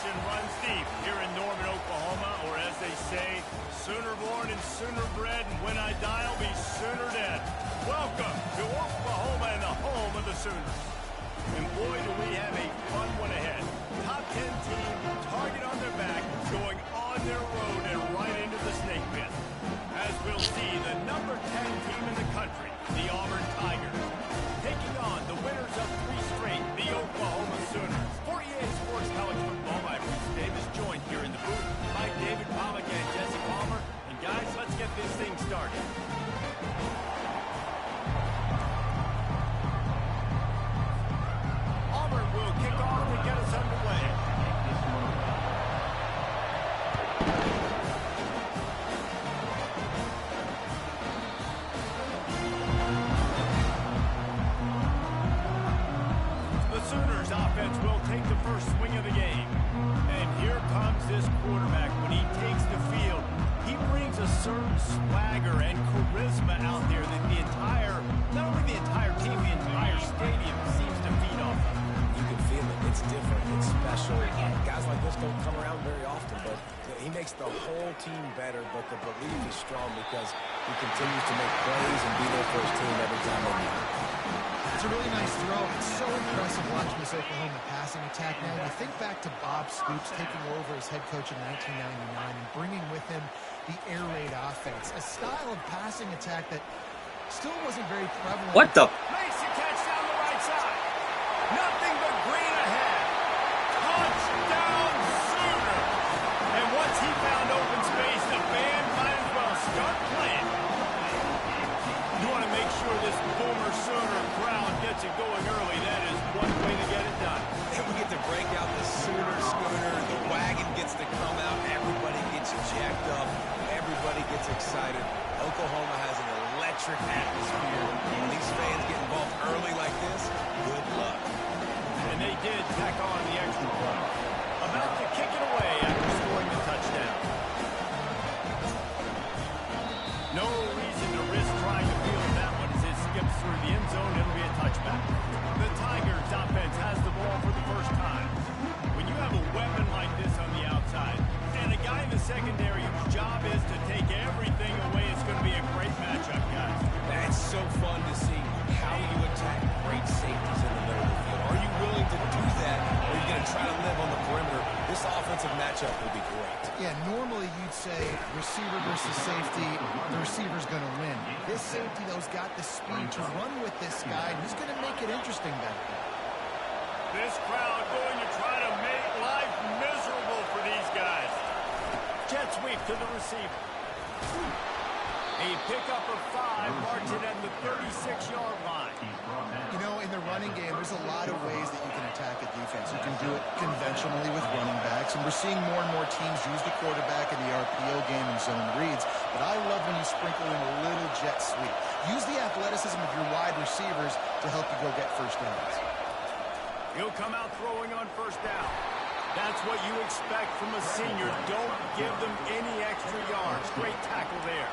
tradition runs deep here in Norman, Oklahoma, or as they say, sooner born and sooner bred, and when I die, I'll be sooner dead. Welcome to Oklahoma and the home of the Sooners. And boy, do we have a fun one ahead. Top 10 team, target on their back, going on their road and right into the snake pit. As we'll see, the number 10 team in the country, the Auburn Tigers, taking on the winners of 3 straight, the Oklahoma Sooners. 48 Sports College Football, I'm Bruce Davis, joined here in the booth by David Pollack and Jesse Palmer. And guys, let's get this thing started. Auburn will kick off and get us underway. Sooners offense will take the first swing of the game. And here comes this quarterback. When he takes the field, he brings a certain swagger and charisma out there that the entire, not only the entire team, the entire stadium seems to feed off of. You can feel it. It's different. It's special. Guys like this don't come around very often, but he makes the whole team better, but the belief is strong because he continues to make plays and be there for his team every time they need it. It's a really nice throw. It's so impressive watching this Oklahoma passing attack now. You think back to Bob Stoops taking over as head coach in 1999 and bringing with him the air raid offense, a style of passing attack that still wasn't very prevalent. What the? Makes the catch down the right side. Nothing but green ahead. Touchdown Sooners. And once he found open space, the band might as well start playing. You want to make sure this Boomer Sooner crowd gets it going early. That is one way to get it done. And we get to break out the Sooner schooner. The wagon gets to come out. Everybody gets jacked up. Everybody gets excited. Oklahoma has an electric atmosphere. When these fans get involved early like this, good luck. And they did tack on the extra point. About to kick it away after scoring the touchdown. No reason to risk trying to field that one as it skips through the end zone. It'll be a touchback. The Tigers offense has the ball for the first time. When you have a weapon like this on the outside and a guy in the secondary whose job is to take everything away, it's going to be a great matchup, guys. That's so fun to see how you attack great safeties in the middle of the field. Are you willing to do that, or are you going to try to live on the perimeter? This offensive matchup will be great. Yeah, normally you'd say receiver versus safety, the receiver's going to win. This safety, though, has got the speed to run with this guy, and he's going to make it interesting back there. This crowd going to try to make life miserable for these guys. Jet sweep to the receiver. A pickup of 5, marks it at the 36-yard line. You know, in the running game, there's a lot of ways that you can attack a defense. You can do it conventionally with running backs, and we're seeing more and more teams use the quarterback in the RPO game and zone reads, but I love when you sprinkle in a little jet sweep. Use the athleticism of your wide receivers to help you go get first downs. He'll come out throwing on first down. That's what you expect from a senior. Don't give them any extra yards. Great tackle there.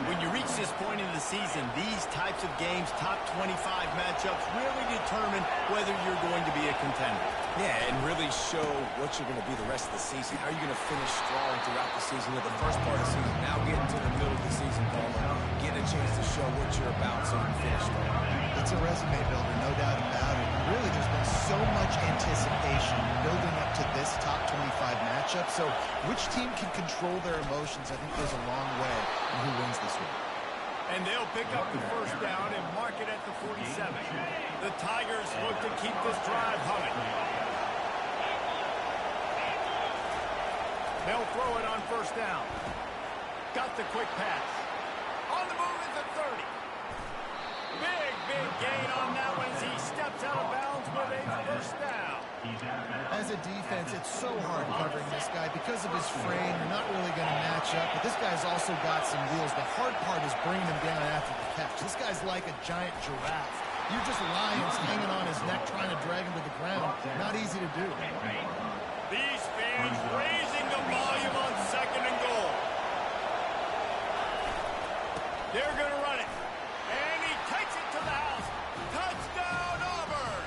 When you reach this point in the season, these types of games, top 25 matchups, really determine whether you're going to be a contender. Yeah, and really show what you're going to be the rest of the season. How are you going to finish strong throughout the season with the first part of the season? Now getting to the middle of the season, Palmer, getting a chance to show what you're about so you can finish strong. It's a resume builder, no doubt about it. Really, there's been so much anticipation building up to this top 25 matchup. So which team can control their emotions, I think, goes a long way in who wins this one. And they'll pick up the first down and mark it at the 47. The Tigers look to keep this drive humming. They'll throw it on first down. Got the quick pass. On the move at the 30. Big gain on that one as he steps out of bounds with a first down. As a defense, it's so hard covering this guy because of his frame. You're not really going to match up, but this guy's also got some wheels. The hard part is bringing him down after the catch. This guy's like a giant giraffe. You're just lions hanging on his neck trying to drag him to the ground. Not easy to do. These fans raising the volume on second and goal. They're going to run it. And he takes it to the house. Touchdown, Auburn!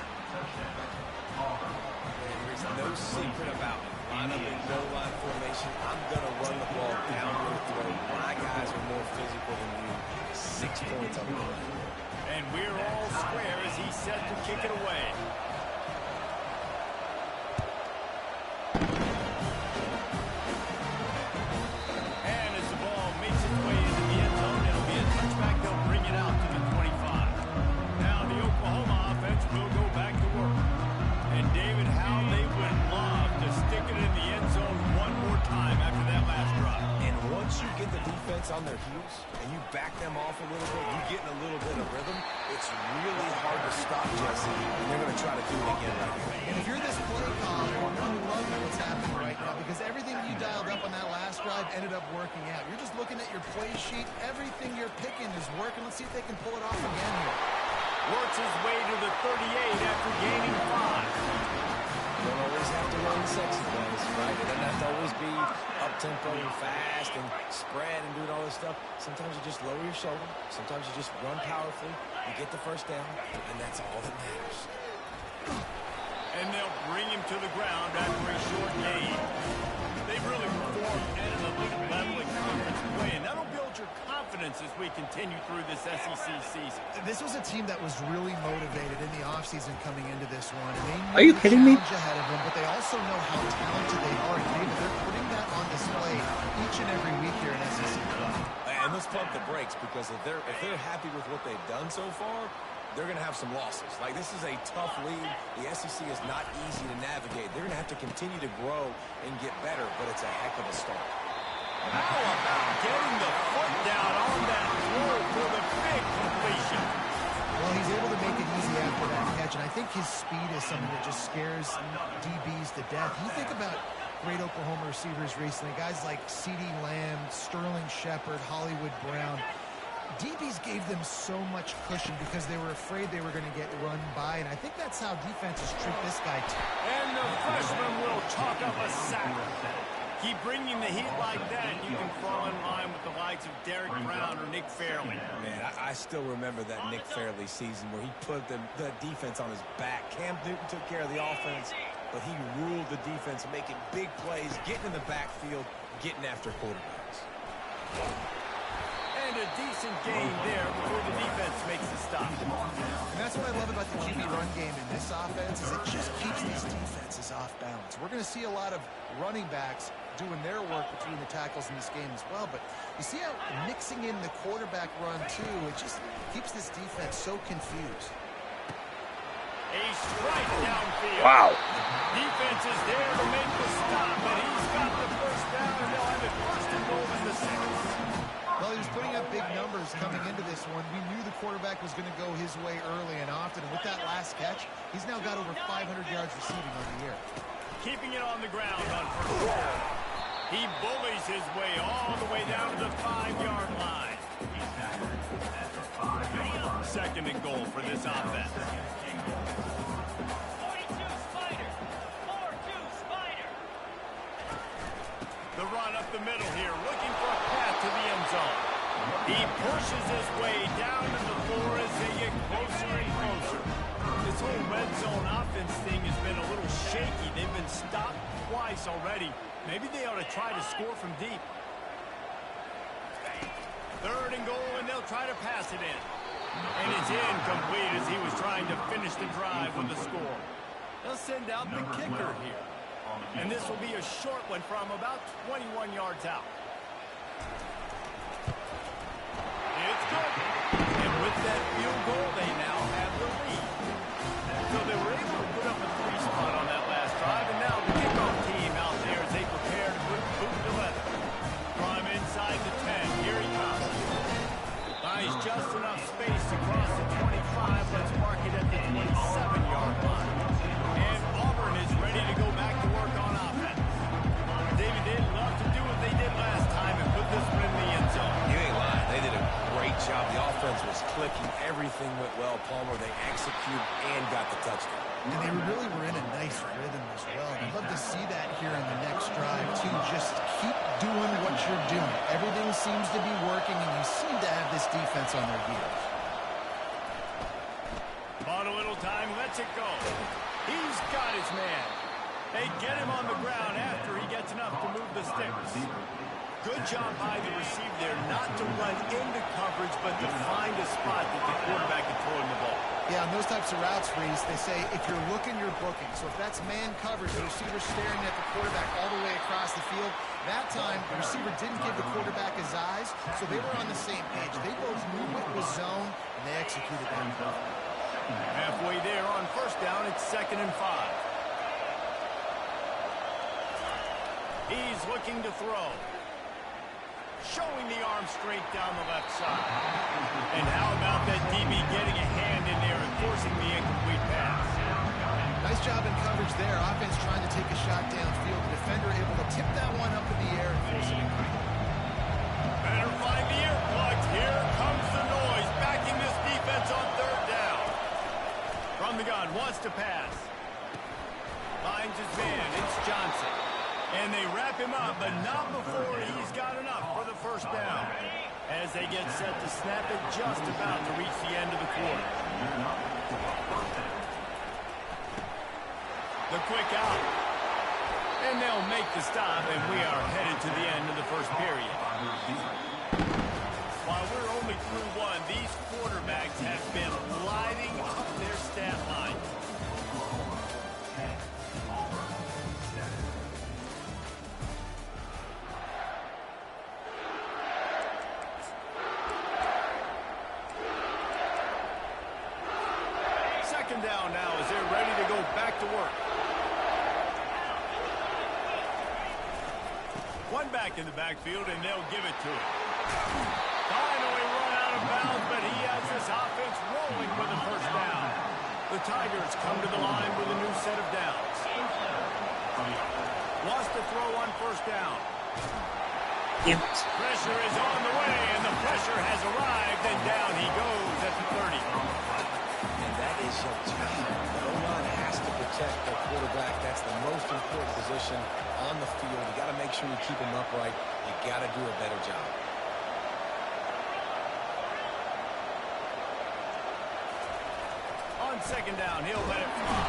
There's no secret about it. line up in no line formation. I'm going to run the ball down your throat. My guys are more physical than you. 6 points on the board. And we're all square as he's set to kick it away. And as the ball makes its way into the end zone, it'll be a touchback. They'll bring it out to the 25. Now the Oklahoma offense will go back to work. And David, how they would love to stick it in the end zone one more time after that last drive. And once you get the defense on their heels and you back them off a little bit, you get in a little bit of rhythm, it's really hard to stop, Jesse, and they're going to try to do it again right here. And if you're this play caller, you're loving what's happening right now because everything you dialed up on that last drive ended up working out. You're just looking at your play sheet. Everything you're picking is working. Let's see if they can pull it off again here. Works his way to the 38 after gaining 5. You don't always have to run sexy plays, right? It doesn't have to always be up-tempo and fast and spread and doing all this stuff. Sometimes you just lower your shoulder. Sometimes you just run powerfully. You get the first down, and that's all that matters. And they'll bring him to the ground after a short gain. They've really performed at an elite level in conference play, and that'll build your confidence as we continue through this SEC season. This was a team that was really motivated in the offseason coming into this one. And they Are you kidding me? ahead of them, but they also know how talented they are. David, they're putting that on display each and every week here in SEC play. And let's pump the brakes because if they're happy with what they've done so far, they're going to have some losses. Like, this is a tough league. The SEC is not easy to navigate. They're going to have to continue to grow and get better, but it's a heck of a start. How about getting the foot down on that throw for the big completion? Well, he's able to make it easy after that catch, and I think his speed is something that just scares DBs to death. You think about great Oklahoma receivers recently, guys like CeeDee Lamb, Sterling Shepard, Hollywood Brown. DBs gave them so much cushion because they were afraid they were going to get run by, and I think that's how defenses treat this guy too. And the freshman will chalk up a sack. Keep bringing the heat like that, and you can fall in line with the likes of Derek Brown or Nick Fairley. Man, I still remember that Nick Fairley season where he put the defense on his back. Cam Newton took care of the offense, but he ruled the defense, making big plays, getting in the backfield, getting after quarterbacks. And a decent gain there before the defense makes the stop. And that's what I love about the QB run game in this offense is it just keeps these defenses off balance. We're going to see a lot of running backs doing their work between the tackles in this game as well, but you see how mixing in the quarterback run too, it just keeps this defense so confused. A strike downfield. Wow. Defense is there to make the stop, but he's got the first down, and they'll have it first and goal in the 6. Well, he was putting up big numbers coming into this one. We knew the quarterback was going to go his way early and often. And with that last catch, he's now got over 500 yards receiving on the year. Keeping it on the ground on first down. He bullies his way all the way down to the 5-yard line. Second and goal for this offense. The run up the middle here, looking for a path to the end zone. He pushes his way down to the floor as they get closer and closer. This whole red zone offense thing has been a little shaky. They've been stopped twice already. Maybe they ought to try to score from deep. Third and goal, and they'll try to pass it in. And it's incomplete as he was trying to finish the drive with the score. They'll send out the kicker here. And this will be a short one from about 21 yards out. It's good. And with that field goal, they now have the lead. So they were able to put up a 3-spot on that last drive, and now the kickoff team out there as they prepare to put boot to leather. From inside the 10, here he comes. Buys just enough space across the 25. Let's mark it at the 27-yard line. And Auburn is ready to go back to work on offense. David, they'd love to do what they did last time and put this one in the end zone. You ain't lying. They did a great job. The offense was clicking. Everything went well. Palmer, they executed and got the touchdown. And they really were in a nice rhythm as well. I'd love to see that here in the next drive, too. Just keep doing what you're doing. Everything seems to be working, and you seem to have this defense on their heels. Bought a little time, lets it go. He's got his man. They get him on the ground after he gets enough to move the sticks. Good job by the receiver there not to run into coverage, but to find a spot that the quarterback can throw him the ball. Yeah, on those types of routes, Reese, they say if you're looking, you're booking. So if that's man coverage, the receiver's staring at the quarterback all the way across the field, that time the receiver didn't give the quarterback his eyes, so they were on the same page. They both knew it was zone, and they executed that perfectly. Halfway there on first down, it's 2nd and 5. He's looking to throw. Showing the arm strength down the left side. And how about that DB getting a hand in there and forcing the incomplete pass? Nice job in coverage there. Offense trying to take a shot downfield. The defender able to tip that one up in the air and force it incomplete. Better find the earplugs. Here comes the noise. Backing this defense on 3rd down. From the gun, wants to pass. Finds his man. It's Johnson. And they wrap him up, but not before he's got enough for the 1st down. As they get set to snap it, just about to reach the end of the quarter. The quick out. And they'll make the stop, and we are headed to the end of the 1st period. While we're only through one, these quarterbacks have been lighting up their stat line. Down now as they're ready to go back to work. One back in the backfield, and they'll give it to him. Finally run out of bounds, but he has this offense rolling for the 1st down. The Tigers come to the line with a new set of downs. Wants to throw on 1st down. Pressure is on the way, and the pressure has arrived, and down he goes at the 30. That is your job. The O-line has to protect their quarterback. That's the most important position on the field. You got to make sure you keep him upright. You got to do a better job. On 2nd down, he'll let it fly.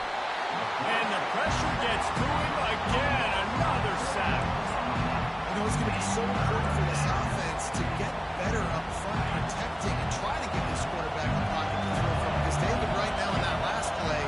And the pressure gets to him again. Another sack. You know, it's going to be so important for this offense to get better up front protecting and try to give this quarterback a pocket to throw from. Because David, right now in that last play,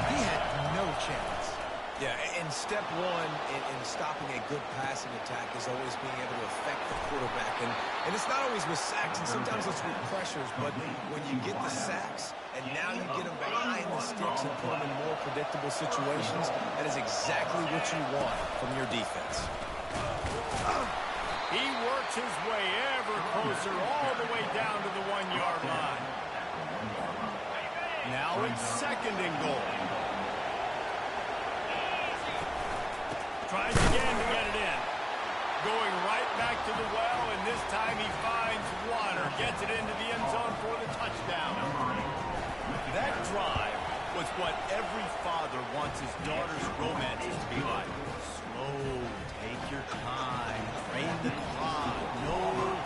he had no chance. Yeah, and step one in stopping a good passing attack is always being able to affect the quarterback. And it's not always with sacks, and sometimes it's with pressures, but when you get the sacks and now you get them behind the sticks and put them in more predictable situations, that is exactly what you want from your defense. He works his way ever closer all the way down to the 1-yard line. Now it's 2nd and goal. Tries again to get it in. Going right back to the well, and this time he finds water. Gets it into the end zone for the touchdown. That drive was what every father wants his daughter's romances to be like. Slow, take your time, train the clock, no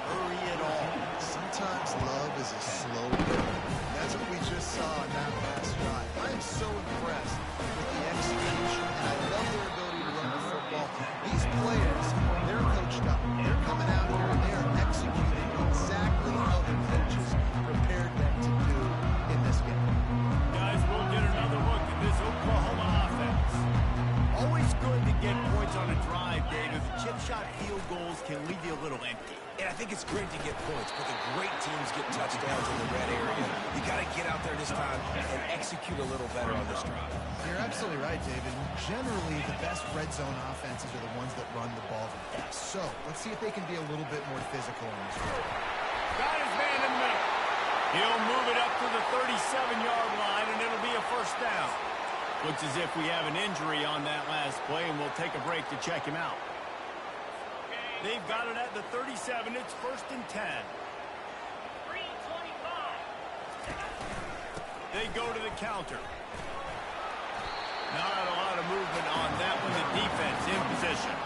hurry at all. Sometimes love is a slow burn. That's what we just saw on that last drive. I am so impressed with the execution, and I love their ability to run the football. These players, they're coached up. They're coming out here and they're executing exactly how the coaches prepared them to do in this game. Guys, we'll get another look at this Oklahoma offense. Always good to get points on a drive, David. The chip shot field goals can leave you a little empty. And I think it's great to get points, but the great teams get touchdowns in the red area. You got to get out there this time and execute a little better on this drive. You're absolutely right, David. Generally, the best red zone offenses are the ones that run the ball the best. So, let's see if they can be a little bit more physical on this drive. Got his man in the middle. He'll move it up to the 37-yard line, and it'll be a 1st down. Looks as if we have an injury on that last play, and we'll take a break to check him out. They've got it at the 37. It's 1st and 10. They go to the counter. Not a lot of movement on that one. The defense in position.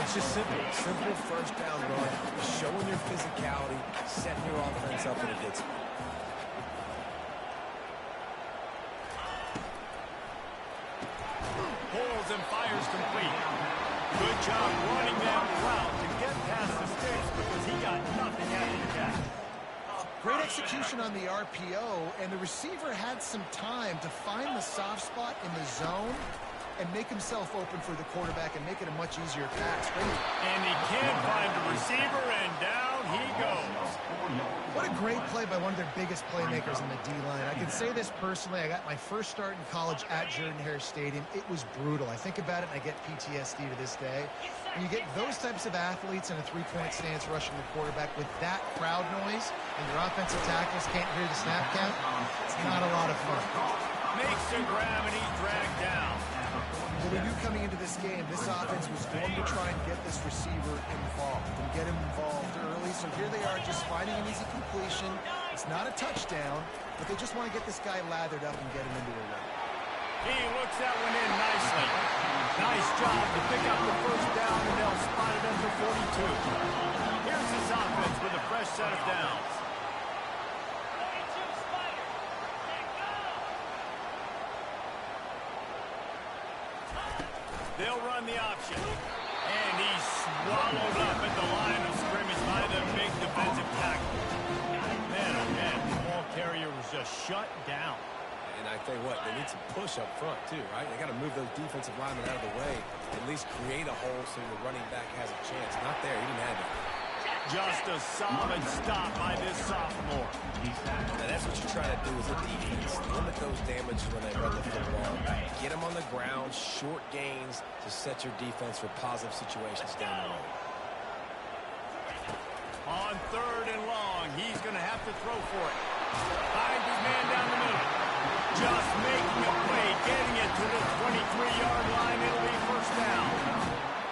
It's just simple. Simple 1st down run. Showing your physicality, setting your offense up in a good spot. Pulls throws and fires complete. Good job running that route to get past the sticks because he got nothing after the catch. Great execution on the RPO, and the receiver had some time to find the soft spot in the zone and make himself open for the quarterback and make it a much easier pass. And he can't find the receiver, and down he goes. What a great play by one of their biggest playmakers in the D-line. I can say this personally. I got my first start in college at Jordan-Hare Stadium. It was brutal. I think about it, and I get PTSD to this day. When you get those types of athletes in a three-point stance rushing the quarterback with that crowd noise, and your offensive tackles can't hear the snap count, it's not a lot of fun. Makes the grab, and he's dragged down. Well, we knew coming into this game, this offense was going to try and get this receiver involved and get him involved early. So here they are just finding an easy completion. It's not a touchdown, but they just want to get this guy lathered up and get him into a run. He looks that one in nicely. Nice job to pick up the first down, and they'll spot it at the 42. Here's his offense with a fresh set of downs. They'll run the option. And he's swallowed up at the line of scrimmage by the big defensive tackle. Man, oh man, the ball carrier was just shut down. And I tell you what, they need some push up front too, right? They got to move those defensive linemen out of the way, at least create a hole so the running back has a chance. Not there, he didn't have it. Just a solid stop by this sophomore. Now that's what you're trying to do as a defense. Limit those damages when they run the football. Get them on the ground, short gains to set your defense for positive situations down the road. On 3rd and long, he's going to have to throw for it. Finds his man down the middle. Just making a play, getting it to the 23-yard line. It'll be first down.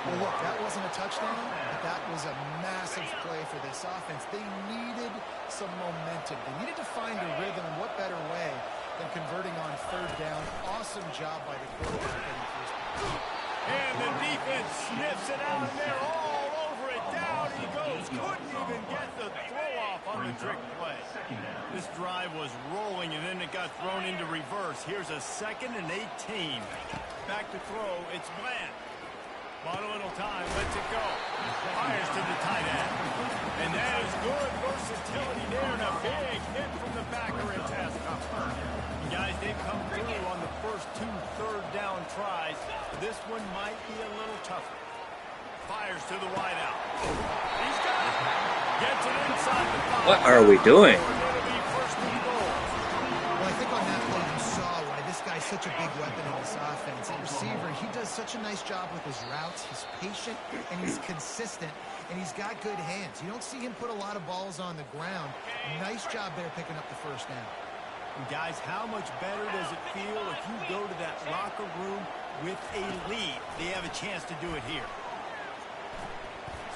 Well, look, that wasn't a touchdown, but that was a massive play for this offense. They needed some momentum. They needed to find a rhythm, and what better way than converting on 3rd down. Awesome job by the quarterback getting first down. And the defense sniffs it out, and they're all over it. Down he goes. Couldn't even get the throw off on the trick play. This drive was rolling, and then it got thrown into reverse. Here's a 2nd and 18. Back to throw. It's Bland. Bought a little time, lets it go. Fires to the tight end. And that is good versatility there, and a big hit from the backer and pass cover. Guys, they've come through on the first 2 3rd-down tries. This one might be a little tougher. Fires to the wideout. He's got it. Gets it inside the 5. What are we doing? It'll be first and goal. Well, I think on that play you saw why this guy's such a big weapon in this offense. The receiver, he does such a nice job with his routes. He's patient, and he's consistent, and he's got good hands. You don't see him put a lot of balls on the ground. Nice job there picking up the first down. And guys, how much better does it feel if you go to that locker room with a lead? They have a chance to do it here.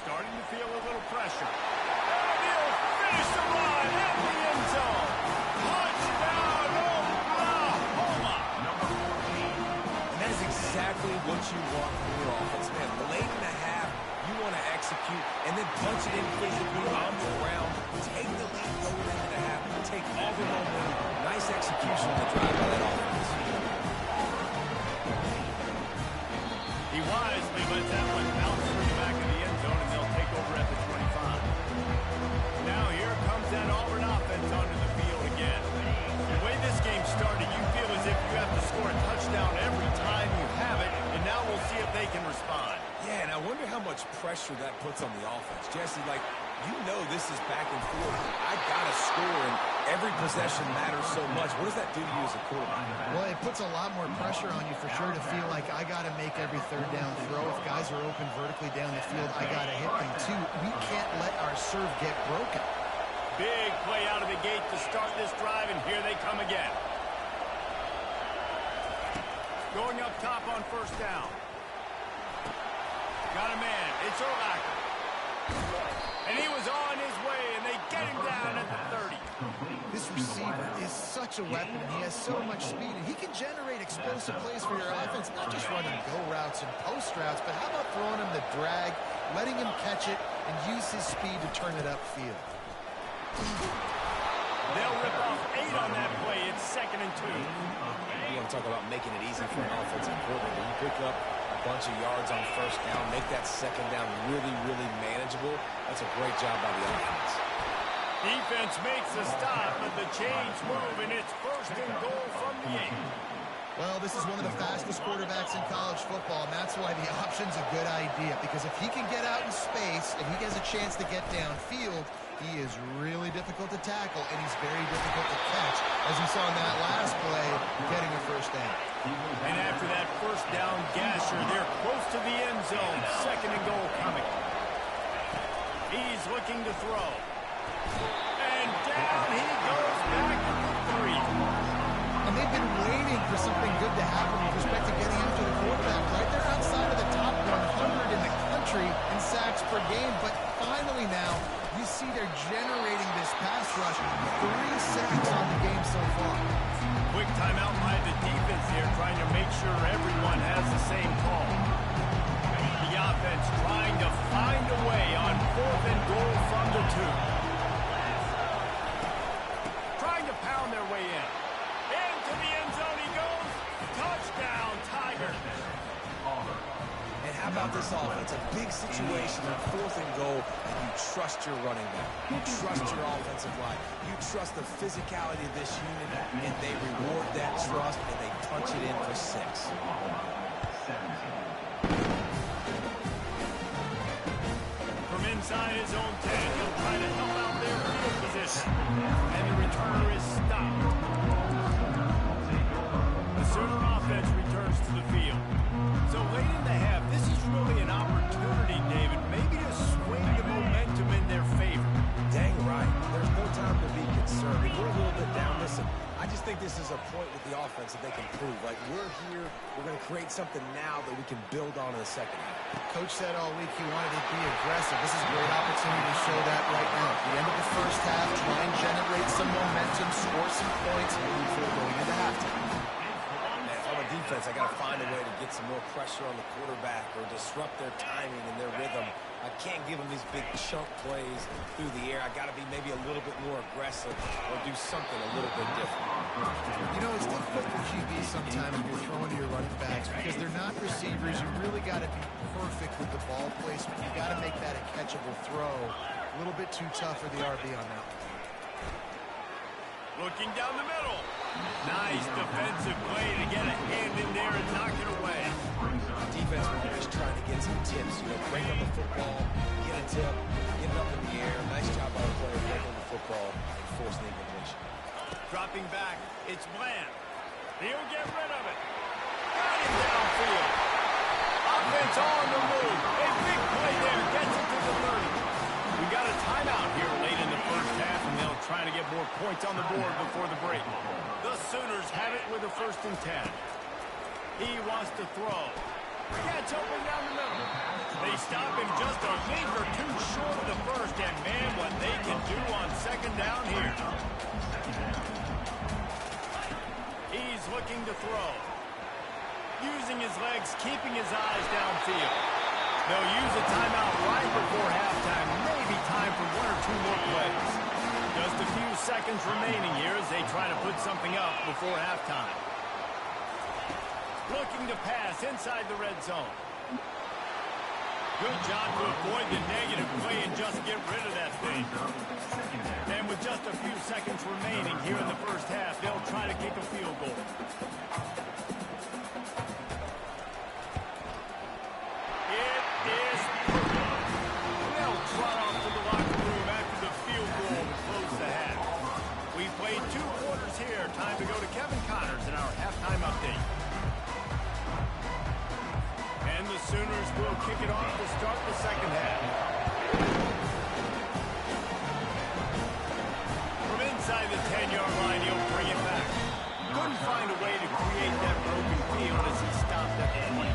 Starting to feel a little pressure. And he'll finish the run at the end zone. Touchdown, Oklahoma! And that is exactly what you want from your offense, man. Late in the half, you want to execute and then punch it in physically on the ground. Take the lead going into the half. Take all the momentum. Nice execution on the drive by that offense. He wisely lets that one bounce through the back of the end zone, and they'll take over at the 25. Now here comes that Auburn offense onto the field again. The way this game started, you feel as if you have to score a touchdown every time you have it, and now we'll see if they can respond. Yeah, and I wonder how much pressure that puts on the offense. Jesse, like, you know this is back and forth. I got to score, and every possession matters so much. What does that do to you as a quarterback? Well, it puts a lot more pressure on you for sure to feel like I got to make every 3rd down throw. If guys are open vertically down the field, I got to hit them too. We can't let our serve get broken. Big play out of the gate to start this drive, and here they come again. Going up top on 1st down. Got a man. It's Urlacher. And he was on his way, and they get him down at the 30. This receiver is such a weapon. He has so much speed, and he can generate explosive plays for your offense, not just running go routes and post routes, but how about throwing him the drag, letting him catch it, and use his speed to turn it upfield. They'll rip off 8 on that play. It's 2nd and 2. You want to talk about making it easy for an offensive coordinator. You pick up a bunch of yards on 1st down, make that 2nd down really, really manageable. That's a great job by the offense. Defense makes a stop, but the chains move, and it's 1st and goal from the 8. Well, this is one of the fastest quarterbacks in college football, and that's why the option's a good idea, because if he can get out in space and he has a chance to get downfield, he is really difficult to tackle, and he's very difficult to catch, as you saw in that last play, getting a 1st down. And after that 1st down gasher, they're close to the end zone. 2nd and goal coming. He's looking to throw. And down he goes back at the 3. And they've been waiting for something good to happen with respect to getting after the quarterback, right? They're outside of the top 100 in the country in sacks per game, but finally now you see they're generating this pass rush. 3 sacks on the game so far. Quick timeout by the defense here, trying to make sure everyone has the same call. The offense trying to find a way on 4th and goal from the 2. Trying to pound their way in. Into the end zone he goes. Touchdown, Tigers. And how about this offense? A big situation on 4th and goal, and you trust your running back. You trust your offensive line. You trust the physicality of this unit, and they reward that trust, and they punch it in for 6. From inside his own 10, he'll try to help out their field position. And the returner is stopped. The Sooner offense returns to the field. So late in the half, this is really an opportunity, David, maybe to swing the momentum in their favor. Dang right. There's no time to be concerned. If we're a little bit down, listen, I just think this is a point with the offense that they can prove. Like, we're here, we're going to create something now that we can build on in the 2nd half. Coach said all week he wanted to be aggressive. This is a great opportunity to show that right now. At the end of the 1st half, try and generate some momentum, score some points before going into halftime. Defense, I got to find a way to get some more pressure on the quarterback or disrupt their timing and their rhythm. I can't give them these big chunk plays through the air. I got to be maybe a little bit more aggressive or do something a little bit different. You know, it's difficult for QBs sometimes when you're throwing to your running backs because they're not receivers. You really got to be perfect with the ball placement. You got to make that a catchable throw. A little bit too tough for the RB on that one. Looking down the middle. Nice defensive play to get a hand in there and knock it away. Defense was just trying to get some tips. You know, break on the football, get a tip, get it up in the air. Nice job by the player, break on the football, and force the incompletion. Dropping back, it's Bland. He'll get rid of it. Got him downfield. Offense on the move. A big play there. Gets it to the 30. We got a timeout here late in the 1st half, and they'll try to get more points on the board before the break. The Sooners have it with a 1st and 10. He wants to throw. Gets open down the middle. They stop him just a link or 2 short of the 1st, and man, what they can do on 2nd down here. He's looking to throw. Using his legs, keeping his eyes downfield. They'll use a timeout right before halftime. Maybe time for 1 or 2 more plays. Just a few seconds remaining here as they try to put something up before halftime. Looking to pass inside the red zone. Good job to avoid the negative play and just get rid of that thing. And with just a few seconds remaining here in the 1st half, they'll try to kick a field goal. Time to go to Kevin Connors in our halftime update. And the Sooners will kick it off to start the 2nd half. From inside the 10-yard line, he'll bring it back. Couldn't find a way to create that broken field as he stopped at the 25.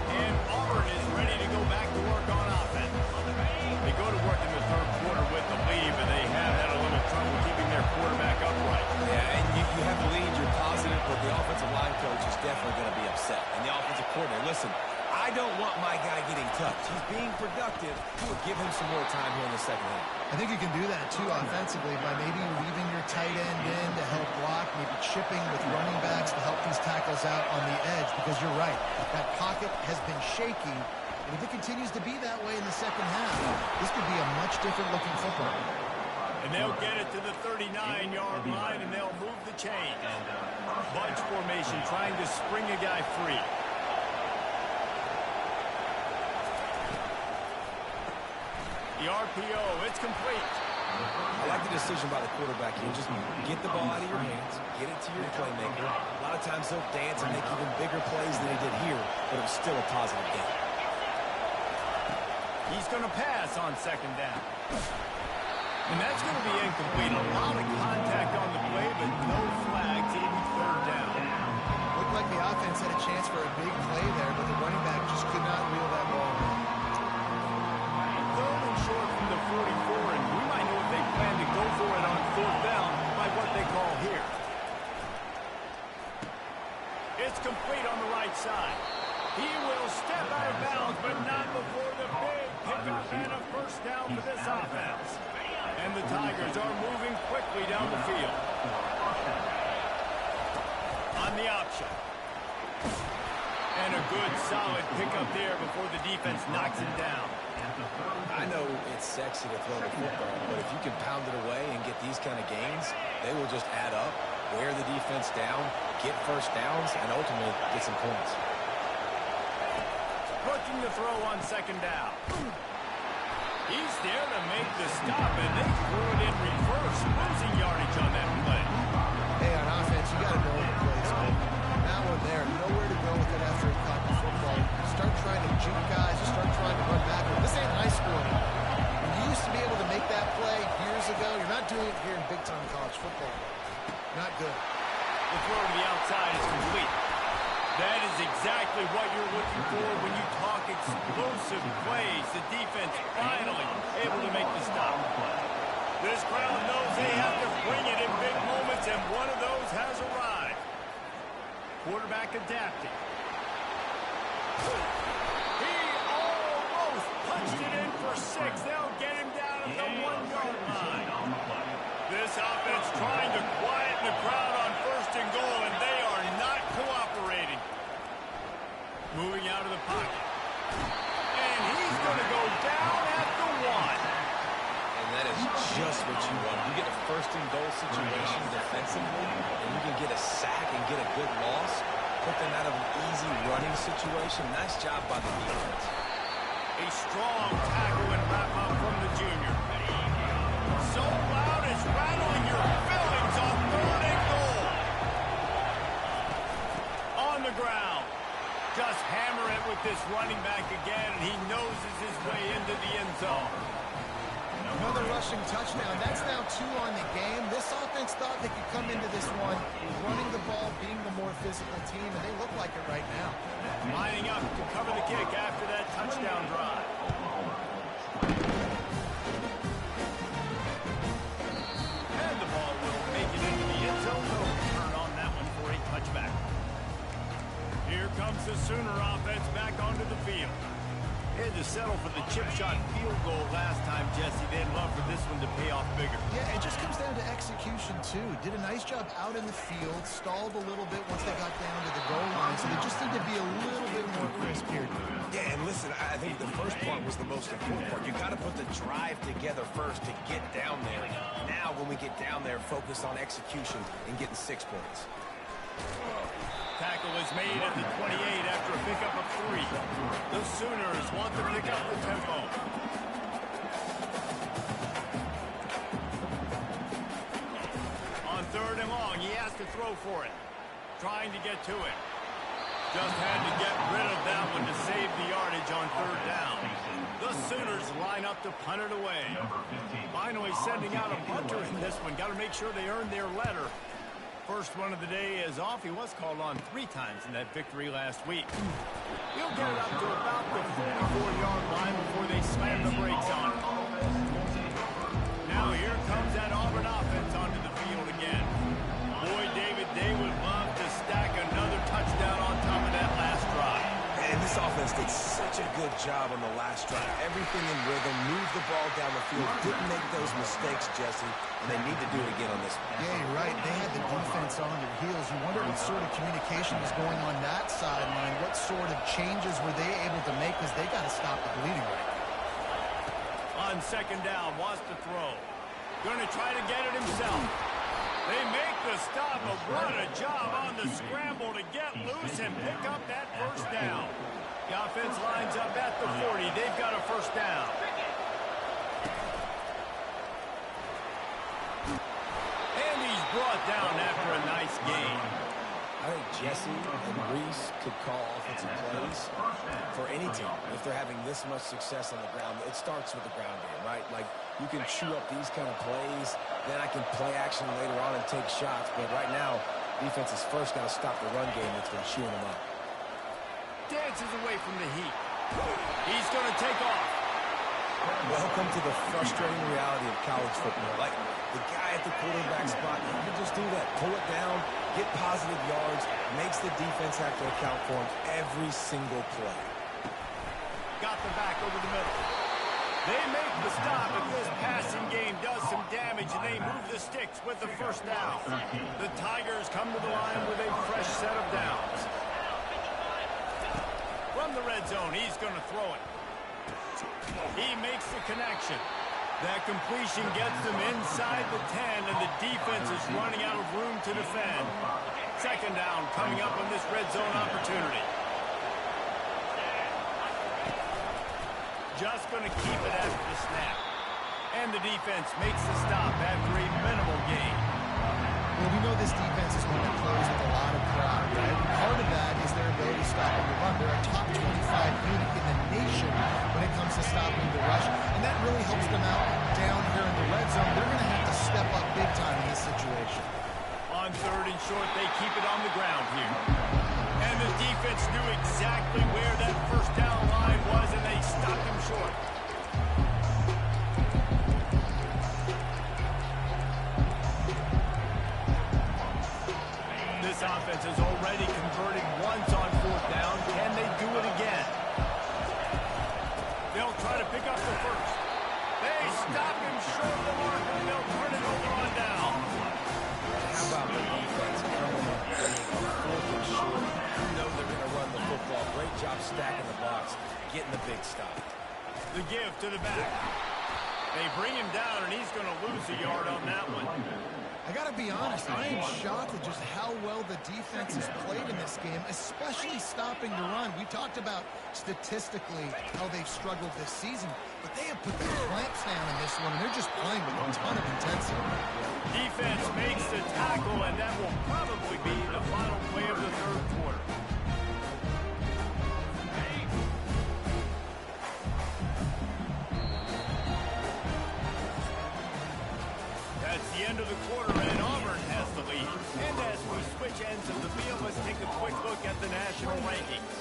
And Auburn is ready to go back to work on offense. They go to work in the 3rd quarter with the lead, but they have had a little trouble keeping their quarterback upright. Yeah, and you have the lead, you're positive, but the offensive line coach is definitely going to be upset. And the offensive coordinator, listen, I don't want my guy getting touched. He's being productive. We'll give him some more time here in the second half. I think you can do that, too, offensively, by maybe leaving your tight end in to help block, maybe chipping with running backs to help these tackles out on the edge, because you're right. That pocket has been shaky, and if it continues to be that way in the second half, this could be a much different-looking football. And they'll get it to the 39-yard line, and they'll move the chain. Bunch formation trying to spring a guy free. The RPO, it's complete. I like the decision by the quarterback here. Just get the ball out of your hands, get it to your playmaker. A lot of times he'll dance and make even bigger plays than he did here, but it was still a positive game. He's going to pass on second down. And that's going to be incomplete. A lot of contact on the play, but no flags in third down. Looked like the offense had a chance for a big play there, but the running back just could not reel that ball in. Third and short from the 44, and we might know if they plan to go for it on fourth down by what they call here. It's complete on the right side. He will step out of bounds, but not before the big pickup and a first down for this offense. And the Tigers are moving quickly down the field. On the option. And a good, solid pickup there before the defense knocks him down. I know it's sexy to throw the football, but if you can pound it away and get these kind of gains, they will just add up, wear the defense down, get first downs, and ultimately get some points. Looking to throw on second down. He's there to make the stop, and they threw it in reverse, losing yardage on that play. Hey, on offense, you got to know when the play's over. That one there, nowhere to go with it after he caught the football. Start trying to juke guys, you start trying to run backward. This ain't high school anymore. When you used to be able to make that play years ago, you're not doing it here in big-time college football. Not good. The throw to the outside is complete. That is exactly what you're looking for when you talk explosive plays. The defense finally able to make the stop. This crowd knows they have to bring it in big moments, and one of those has arrived. Quarterback adapting. He almost punched it in for 6. They'll get him down at the 1-yard line. This offense trying to quieten the crowd on first and goal, and they are not cooperating. Moving out of the pocket. And he's going to go down at the 1. And that is just what you want. You get a first and goal situation defensively, and you can get a sack and get a good loss. Put them out of an easy running situation. Nice job by the defense. A strong tackle and wrap-up from the junior. So loud it's rattling your fillings on third and goal. On the ground. Just hammer it with this running back again, and he noses his way into the end zone. Another rushing touchdown. That's now 2 on the game. This offense thought they could come into this one running the ball, being the more physical team, and they look like it right now. Lining up to cover the kick after that touchdown drive. And the ball will make it into the end zone. No return on that one for a touchback. Here comes the Sooner offense back onto the field. They had to settle for the chip shot field goal last time, Jesse. They'd love for this one to pay off bigger. Yeah, it just comes down to execution, too. Did a nice job out in the field, stalled a little bit once they got down to the goal line, so they just need to be a little bit more crisp here. Yeah, and listen, I think the first part was the most important part. You got to put the drive together first to get down there. Now, when we get down there, focus on execution and getting 6 points. Tackle is made at the 28 after a pickup of 3. The Sooners want to pick up the tempo. On third and long, he has to throw for it. Trying to get to it. Just had to get rid of that one to save the yardage on third down. The Sooners line up to punt it away. Finally sending out a punter in this one. Got to make sure they earn their letter. First one of the day is off. He was called on 3 times in that victory last week. He'll get it up to about the 44-yard line before they slam the brakes on it. Now here comes that Auburn offense onto the field again. Boy, David, they would love to stack another touchdown on top of that last drive. And This offense did such a good job on the last drive. Everything in rhythm, moved the ball down the field, didn't make those mistakes, Jesse, and they need to do it again on this one. Yeah, you're right. They had the defense on their heels. You wonder what sort of communication was going on that sideline. What sort of changes were they able to make, because they got to stop the bleeding right now. On second down, wants to throw. Going to try to get it himself. They make the stop, but what a job on the scramble to get loose and pick up that first down. The offense lines up at the 40. They've got a first down. And he's brought down after a nice gain. I think Jesse and Reese could call offensive plays for any team. If they're having this much success on the ground, it starts with the ground game, right? Like, you can chew up these kind of plays, then I can play action later on and take shots. But right now, defense is first got to stop the run game that's been chewing them up. Dances away from the heat. He's going to take off. Welcome to the frustrating reality of college football. Like, the guy at the quarterback spot, he can just do that. Pull it down, get positive yards, makes the defense have to account for him every single play. Got the back over the middle. They make the stop, but this passing game does some damage, and they move the sticks with the first down. The Tigers come to the line with a fresh set of downs. From the red zone, he's going to throw it. He makes the connection. That completion gets them inside the 10, and the defense is running out of room to defend. Second down coming up on this red zone opportunity. Just going to keep it after the snap. And the defense makes the stop after a minimal gain. Well, we know this defense is going to close with a lot of pride, right? Part of that is their ability to stop the run. They're a top 25 unit in the nation when it comes to stopping the rush, and that really helps them out down here in the red zone. They're going to have to step up big time in this situation. On third and short, they keep it on the ground here. And the defense knew exactly where that first down line was, and they stopped him short. This offense has already converted once on fourth down. Can they do it again? They'll try to pick up the first. They stop him short of the mark, and they'll turn it over on down. How about the defense coming up fourth and short? You know they're going to run the football. Great job stacking the box, getting the big stop. The give to the back. They bring him down, and he's going to lose a yard on that one. I got to be honest, I am shocked at just how well the defense has played in this game, especially stopping the run. We talked about statistically how they've struggled this season, but they have put the clamps down in this one, and they're just playing with a ton of intensity. Defense makes the tackle, and that will probably be the final play of the third quarter. That's the end of the quarter, and Auburn has the lead. And as we switch ends of the field, let's take a quick look at the national rankings.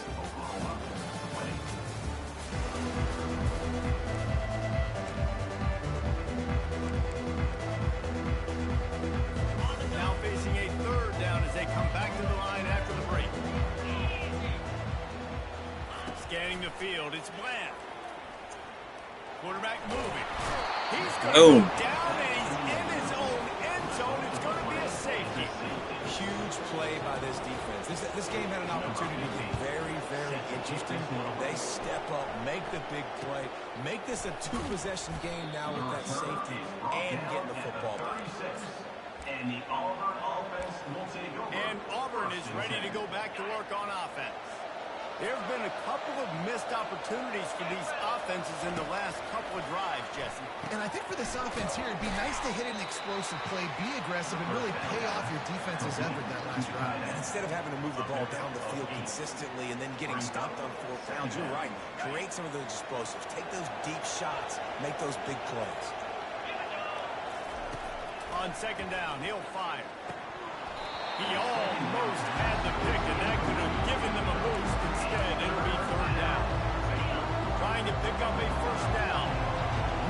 Now facing a third down as they come back to the line after the break. Scanning the field, it's Bland. Quarterback moving. He's going to go down, and he's in his own end zone. It's going to be a safety. Huge play by this defense. This game had an opportunity to be very, very interesting. They step up, make the big play, make this a two-possession game now with that safety and getting the football back. And the Auburn offense will take over. And Auburn is ready to go back to work on offense. There have been a couple of missed opportunities for these offenses in the last couple of drives, Jesse. And I think for this offense here, it'd be nice to hit an explosive play, be aggressive, and really pay off your defense's effort that last drive. And instead of having to move the ball down the field consistently and then getting stopped on fourth downs, you're right. Create some of those explosives. Take those deep shots. Make those big plays. On second down, he'll fire. He almost had the pick, and that could have given them a boost. Instead, it'll be third down. Trying to pick up a first down.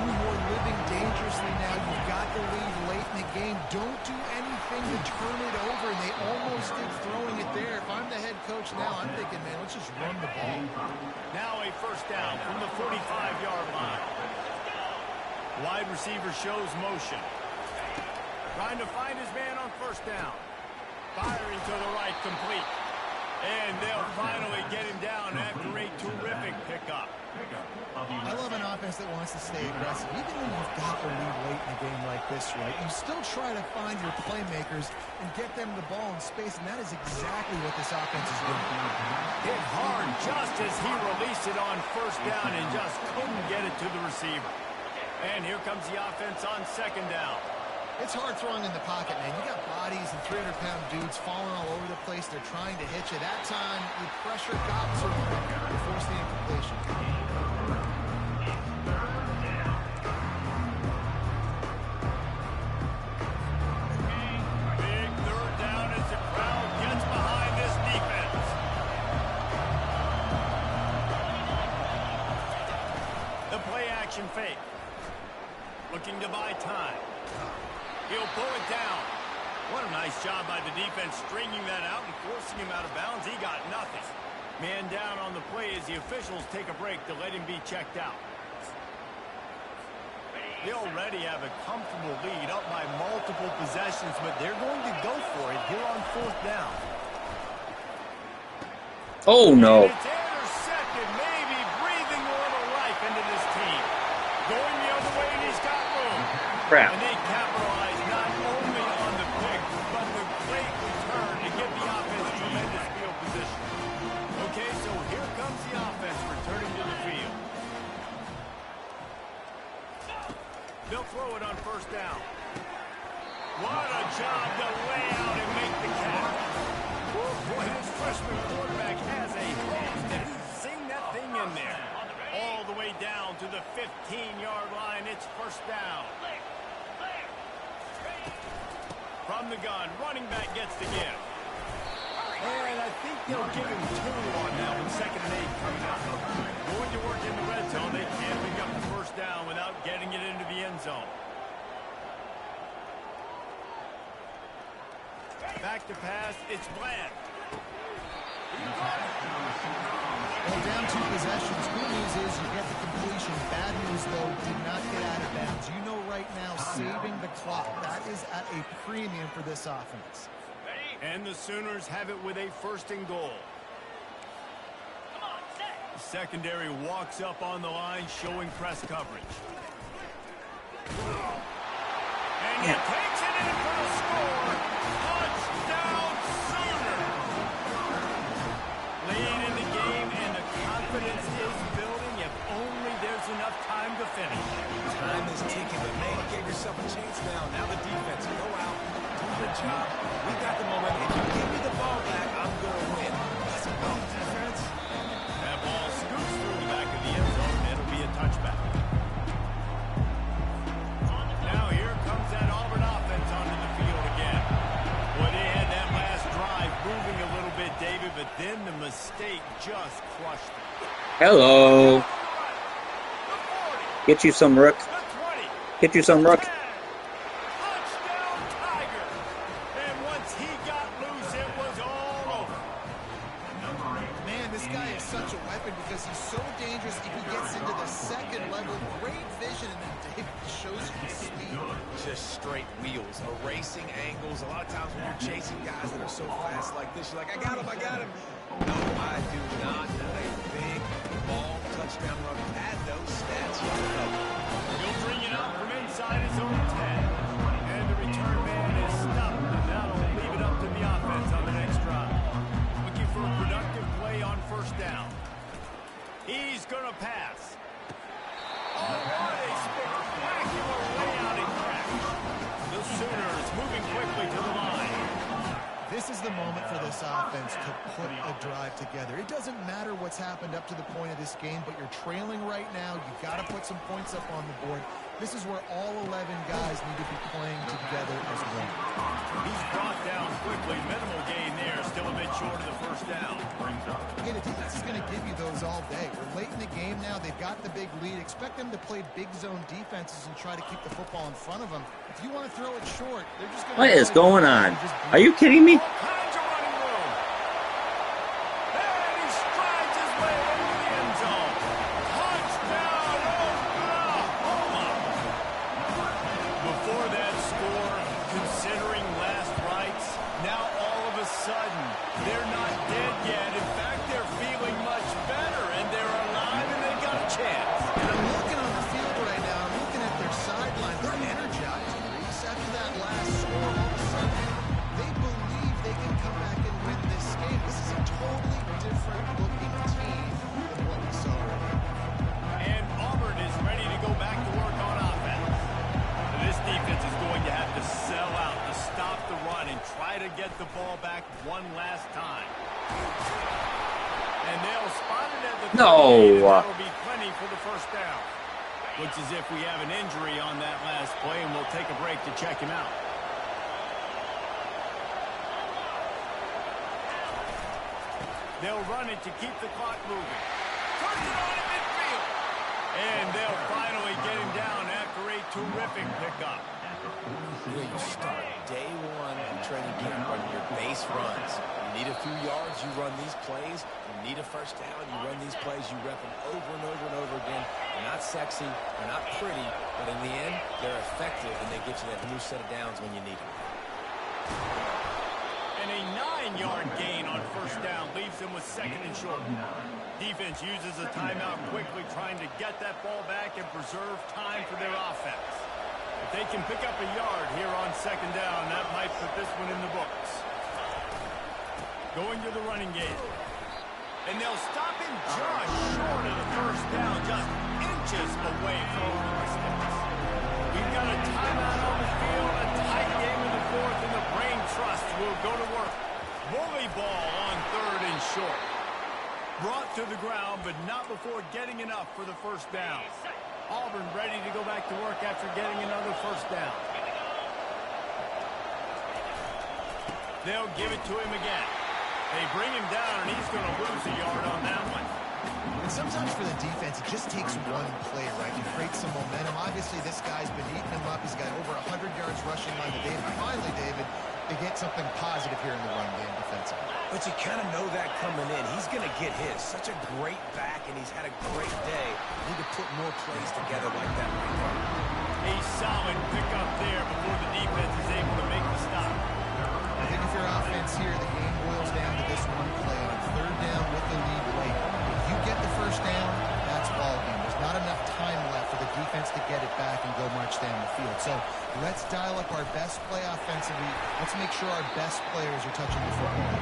You're living dangerously now. You've got the lead late in the game. Don't do anything to turn it over, and they almost did throwing it there. If I'm the head coach now, I'm thinking, man, let's just run the ball. Now a first down from the 45-yard line. Wide receiver shows motion. Trying to find his man on first down. Firing to the right, complete. And they'll finally get him down after a terrific pickup. I love an offense that wants to stay aggressive. Even when you've got the lead late in a game like this, right, you still try to find your playmakers and get them the ball in space, and that is exactly what this offense is doing. Hit hard just as he released it on first down and just couldn't get it to the receiver. And here comes the offense on second down. It's hard throwing in the pocket, man. You got bodies and 300-pound dudes falling all over the place. They're trying to hit you. That time, the pressure got to them to force the incompletion. Big third down as the crowd gets behind this defense. The play action fake. Looking to buy time. He'll pull it down. What a nice job by the defense stringing that out and forcing him out of bounds. He got nothing. Man down on the play as the officials take a break to let him be checked out. They already have a comfortable lead up by multiple possessions, but they're going to go for it here on fourth down. Oh, no. And it's intercepted, maybe breathing a little life into this team. Going the other way, and he's got room. Crap. And they capitalize not only on the pick, but the great return to give the offense tremendous field position. Okay, so here comes the offense returning to the field. They'll throw it on first down. What a job to lay out and make the catch. Boy, this freshman quarterback has a hand, and he's seen that thing in there. All the way down to the 15-yard line. It's first down. From the gun, running back gets the give. And I think they'll give him 2 on that one. 2nd and 8 coming up. Going to work in the red zone. They can't pick up the first down without getting it into the end zone. Back to pass. It's Bland. Well, down 2 possessions. Good news is you get the completion. Bad news, though, did not get out of bounds. You know right now, saving the clock. That is at a premium for this offense. And the Sooners have it with a 1st and goal. The secondary walks up on the line, showing press coverage. And he takes it in for the score. Touchdown, Sooners! Late in the game, and the confidence is building. If only there's enough time to finish. Time is ticking, but man, you gave yourself a chance now. Now the defense, go out, do your job. We got the moment. If you give me the ball back, I'm going to win. Let's go, defense. That ball scoots through the back of the end zone, and it'll be a touchback. Now here comes that Auburn offense onto the field again. Boy, they had that last drive moving a little bit, David, but then the mistake just crushed them. Hello. Get you some, Rook. The 20. Get you some, Rook. Touchdown, Tiger. And once he got loose, it was all over. Man, this guy is such a weapon because he's so dangerous if he gets into the 2nd level. Great vision, and then David shows you his speed. Just straight wheels, erasing angles. A lot of times when you're chasing guys that are so fast like this, you're like, I got him, I got him. No, I do not. A big ball touchdown run. Add those stats. He'll bring it up from inside his own 10. And the return man is stuffed, and that'll leave it up to the offense on the next drive. Looking for a productive play on first down. He's going to pass. Oh, what a spectacular layout and crash. The Sooners moving quickly to the line. This is the moment for this offense to put a drive together. It doesn't matter what's happened up to the point of this game, but you're trailing right now. You've got to put some points up on the board. This is where all 11 guys need to be playing together as one. He's brought down quickly. Minimal gain there. Still a bit short of the first down. Again, the defense is going to give you those all day. We're late in the game now. They've got the big lead. Expect them to play big zone defenses and try to keep the football in front of them. If you want to throw it short, they're just going to... What is going on? Are you kidding me? All kinds of running room. And they'll spot it at the 38, No. and that'll be plenty for the first down. Looks as if we have an injury on that last play, and we'll take a break to check him out. They'll run it to keep the clock moving. Turns it on in midfield. And they'll finally get him down after a terrific pickup. You start day one in training camp on your base runs. You need a few yards, you run these plays. You need a first down, you run these plays. You rep them over and over and over again. They're not sexy, they're not pretty, but in the end, they're effective, and they get you that new set of downs when you need them. And a 9-yard gain on first down leaves them with second and short. Defense uses a timeout quickly, trying to get that ball back and preserve time for their offense. If they can pick up a yard here on second down, that might put this one in the books. Going to the running game. And they'll stop him just short of the first down, just inches away from the sticks. We've got a timeout on the field, a tight game in the fourth, and the brain trust will go to work. Bully ball on third and short. Brought to the ground, but not before getting enough for the first down. Auburn ready to go back to work after getting another first down. They'll give it to him again. They bring him down, and he's going to lose a yard on that one. And sometimes for the defense, it just takes one play, right, to create some momentum. Obviously, this guy's been eating him up. He's got over 100 yards rushing on the day. But finally, David, they get something positive here in the run game defensively. But you kind of know that coming in. He's going to get his. Such a great back, and he's had a great day. Need to put more plays together like that right there. A solid pickup there before the defense is able to make the stop. I think if your offense here, the game boils down to this one play on third down with the lead late. If you get the first down, that's ball game. There's not enough time left for the defense to get it back and go march down the field. So let's dial up our best play offensively. Let's make sure our best players are touching the football.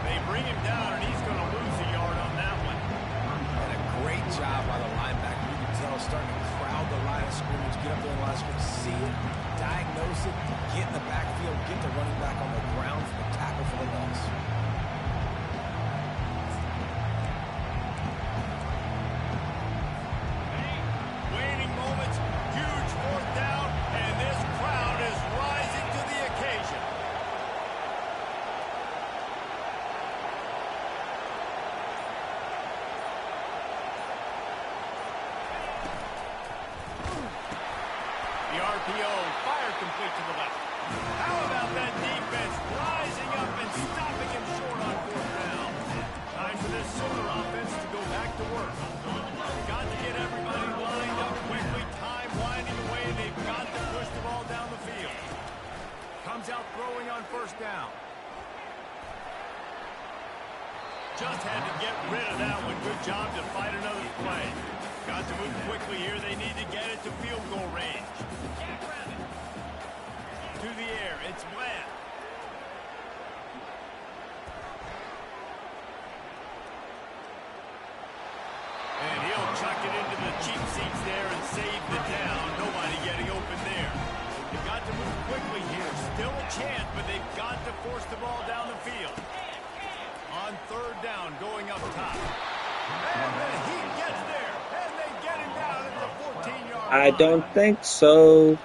They bring him down, and he's going to lose a yard on that one. And a great job by the linebacker. You can tell starting to crowd the line of scrimmage, get up there in the line of scrimmage, see it, diagnose it, get in the backfield, get the running back on the ground for the tackle for the loss. Waning moments, huge fourth down, and this crowd is rising to the occasion. The RPO, fire complete to the left. How about that defense rising up and stopping him short on fourth down? Time for this Sooner offense to go back to work. Got to get everybody lined up quickly, time winding away, and they've got to push the ball down the field. Comes out throwing on first down. Just had to get rid of that one. Good job to fight another play. Got to move quickly here. They need to get it to field goal range. To the air. It's Bland. And he'll chuck it into the cheap seats there and save the down. Nobody getting open there. They've got to move quickly here. Still a chance, but they've got to force the ball down the field. On third down, going up top. And the Heat gets there. And they get him down at the 14-yard line. I don't think so.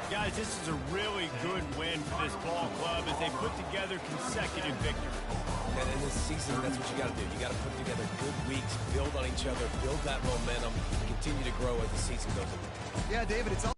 Guys, this is a really good win for this ball club as they put together consecutive victories. And in this season, that's what you got to do. You got to put together good weeks, build on each other, build that momentum, continue to grow as the season goes on. Yeah, David, it's all